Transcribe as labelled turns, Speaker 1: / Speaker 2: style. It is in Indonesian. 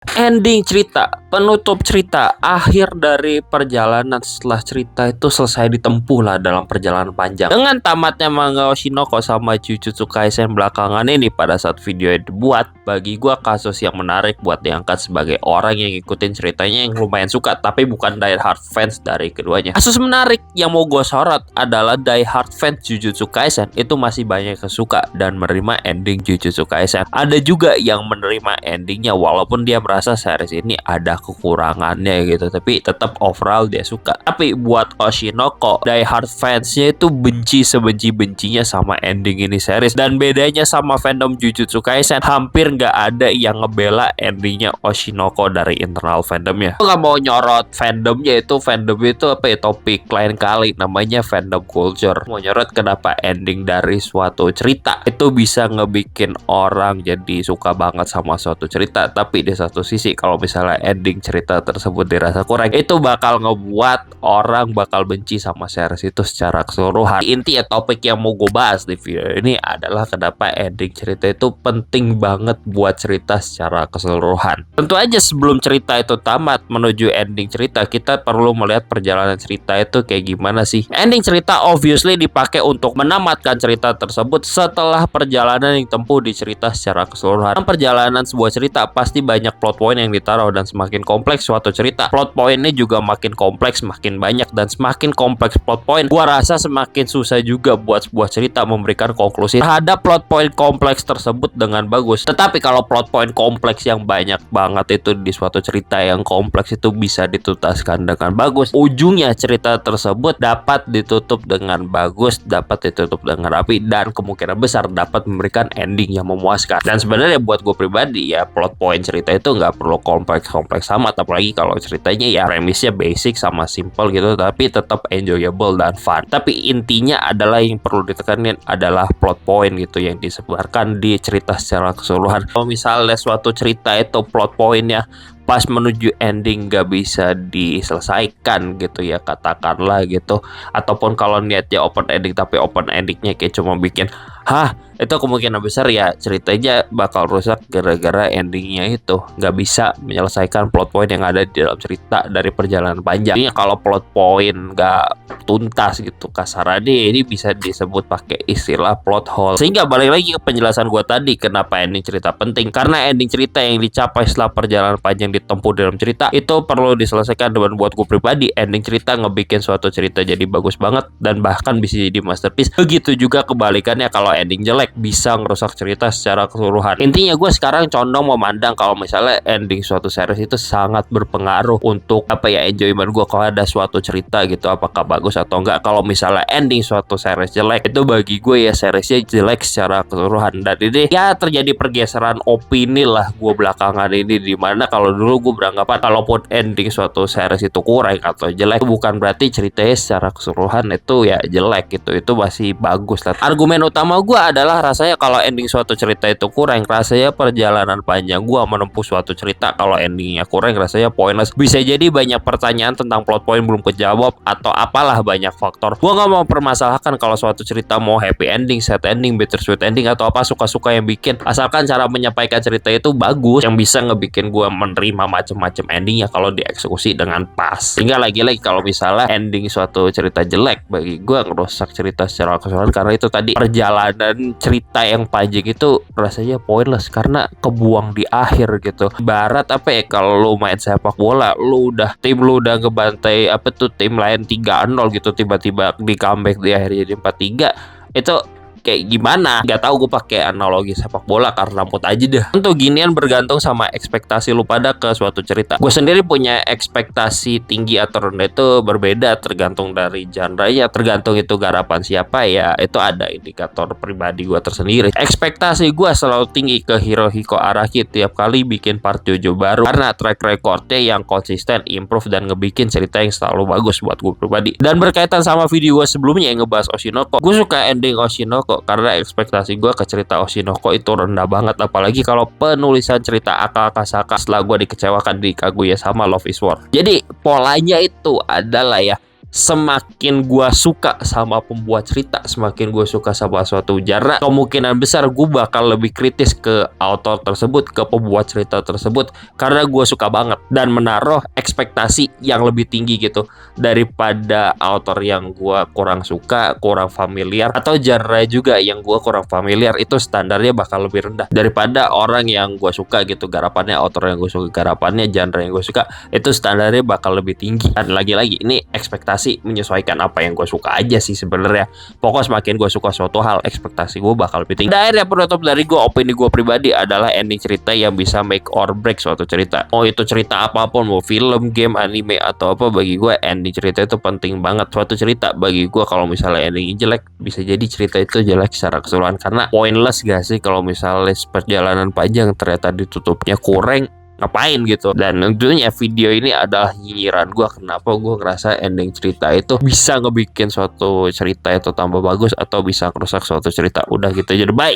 Speaker 1: Ending cerita, penutup cerita, akhir dari perjalanan setelah cerita itu selesai ditempuh lah dalam perjalanan panjang. Dengan tamatnya manga Oshinoko sama Jujutsu Kaisen belakangan ini pada saat video dibuat, bagi gua kasus yang menarik buat diangkat sebagai orang yang ngikutin ceritanya yang lumayan suka, tapi bukan die hard fans dari keduanya. Kasus menarik yang mau gua sorot adalah die hard fans Jujutsu Kaisen itu masih banyak yang suka dan menerima ending Jujutsu Kaisen. Ada juga yang menerima endingnya walaupun dia merasa series ini ada kekurangannya gitu, tapi tetap overall dia suka. Tapi buat Oshinoko, die hard fansnya itu benci sebenci-bencinya sama ending ini series. Dan bedanya sama fandom Jujutsu Kaisen, hampir nggak ada yang ngebela endingnya Oshinoko dari internal fandomnya. Aku nggak mau nyorot fandomnya, itu fandom itu apa ya, topik lain kali, namanya fandom culture. Mau nyorot kenapa ending dari suatu cerita itu bisa ngebikin orang jadi suka banget sama suatu cerita, tapi di satu sisi kalau misalnya ending cerita tersebut dirasa kurang, itu bakal ngebuat orang bakal benci sama series itu secara keseluruhan. Inti ya topik yang mau gue bahas di video ini adalah kenapa ending cerita itu penting banget buat cerita secara keseluruhan. Tentu aja sebelum cerita itu tamat menuju ending cerita, kita perlu melihat perjalanan cerita itu kayak gimana sih. Ending cerita obviously dipakai untuk menamatkan cerita tersebut setelah perjalanan yang ditempuh di cerita secara keseluruhan. Dalam perjalanan sebuah cerita pasti banyak plot point yang ditaruh, dan semakin kompleks suatu cerita, plot point ini juga makin kompleks, makin banyak, dan semakin kompleks plot point, gua rasa semakin susah juga buat sebuah cerita memberikan konklusi terhadap plot point kompleks tersebut dengan bagus. Tetapi kalau plot point kompleks yang banyak banget itu di suatu cerita yang kompleks itu bisa dituntaskan dengan bagus, ujungnya cerita tersebut dapat ditutup dengan bagus, dapat ditutup dengan rapi, dan kemungkinan besar dapat memberikan ending yang memuaskan. Dan sebenarnya buat gue pribadi ya, plot point cerita itu nggak perlu kompleks-kompleks amat, apalagi kalau ceritanya ya premisnya basic sama simple gitu, tapi tetap enjoyable dan fun. Tapi intinya adalah yang perlu ditekanin adalah plot point gitu yang disebarkan di cerita secara keseluruhan. Kalau misalnya suatu cerita itu plot pointnya pas menuju ending gak bisa diselesaikan gitu ya, katakanlah gitu, ataupun kalau niatnya open ending tapi open endingnya kayak cuma bikin itu kemungkinan besar ya ceritanya bakal rusak gara-gara endingnya itu nggak bisa menyelesaikan plot point yang ada di dalam cerita dari perjalanan panjang. Jadi kalau plot point nggak tuntas gitu kasarannya, ini bisa disebut pakai istilah plot hole. Sehingga balik lagi ke penjelasan gue tadi, kenapa ending cerita penting, karena ending cerita yang dicapai setelah perjalanan panjang ditempuh dalam cerita itu perlu diselesaikan. Dan buat gue pribadi, ending cerita ngebikin suatu cerita jadi bagus banget dan bahkan bisa jadi masterpiece. Begitu juga kebalikannya, kalau ending jelek bisa ngerusak cerita secara keseluruhan. Intinya gue sekarang condong memandang kalau misalnya ending suatu series itu sangat berpengaruh untuk apa ya, enjoyment gue kalau ada suatu cerita gitu, apakah bagus atau enggak. Kalau misalnya ending suatu series jelek, itu bagi gue ya seriesnya jelek secara keseluruhan. Dan ini ya terjadi pergeseran opini lah gue belakangan ini, dimana kalau dulu gue beranggapan kalaupun ending suatu series itu kurang atau jelek, bukan berarti ceritanya secara keseluruhan itu ya jelek gitu, itu masih bagus lah. Argumen utama gue adalah rasanya kalau ending suatu cerita itu kurang, rasanya perjalanan panjang gua menempuh suatu cerita kalau endingnya kurang rasanya pointless. Bisa jadi banyak pertanyaan tentang plot point belum kejawab atau apalah banyak faktor. Gua nggak mau permasalahkan kalau suatu cerita mau happy ending, sad ending, bittersweet ending atau apa, suka-suka yang bikin, asalkan cara menyampaikan cerita itu bagus yang bisa ngebikin gua menerima macam-macam endingnya kalau dieksekusi dengan pas. Hingga lagi-lagi kalau misalnya ending suatu cerita jelek, bagi gua ngerusak cerita secara keseluruhan, karena itu tadi perjalanan cerita yang panjang itu rasanya pointless karena kebuang di akhir gitu. Barat apa ya, kalau lu main sepak bola, lu udah ngebantai apa tuh tim lain 3-0 gitu, tiba-tiba di comeback di akhir jadi 4-3, itu kayak gimana? Gak tahu, gue pakai analogi sepak bola karena mood aja deh. Untuk ginian bergantung sama ekspektasi lu pada ke suatu cerita. Gue sendiri punya ekspektasi tinggi atau rendah itu berbeda tergantung dari genre-nya, tergantung itu garapan siapa ya, itu ada indikator pribadi gue tersendiri. Ekspektasi gue selalu tinggi ke Hirohiko Araki tiap kali bikin part JoJo baru karena track recordnya yang konsisten, improve, dan ngebikin cerita yang selalu bagus buat gue pribadi. Dan berkaitan sama video gue sebelumnya yang ngebahas Oshinoko, gue suka ending Oshinoko karena ekspektasi gue ke cerita Oshinoko itu rendah banget, apalagi kalau penulisan cerita Akasaka setelah gue dikecewakan di Kaguya sama Love is War. Jadi polanya itu adalah ya, semakin gua suka sama pembuat cerita, semakin gue suka sama suatu genre, kemungkinan besar gue bakal lebih kritis ke author tersebut, ke pembuat cerita tersebut, karena gue suka banget dan menaruh ekspektasi yang lebih tinggi gitu daripada author yang gue kurang suka, kurang familiar, atau genre juga yang gue kurang familiar. Itu standarnya bakal lebih rendah daripada orang yang gue suka gitu, garapannya, author yang gue suka, garapannya, genre yang gue suka, itu standarnya bakal lebih tinggi. Dan lagi-lagi ini ekspektasi menyesuaikan apa yang gue suka aja sih sebenarnya. Pokoknya semakin gue suka suatu hal, ekspektasi gue bakal lebih tinggi. Dan akhirnya penutup dari gue, opini gue pribadi adalah ending cerita yang bisa make or break suatu cerita. Oh itu cerita apapun, mau film, game, anime, atau apa, bagi gue ending cerita itu penting banget. Suatu cerita bagi gue kalau misalnya endingnya jelek, bisa jadi cerita itu jelek secara keseluruhan, karena pointless gak sih kalau misalnya perjalanan panjang ternyata ditutupnya kurang, ngapain gitu. Dan tentunya video ini adalah nyinyiran gue, kenapa gue ngerasa ending cerita itu bisa ngebikin suatu cerita itu tambah bagus atau bisa ngerusak suatu cerita. Udah gitu aja, bye.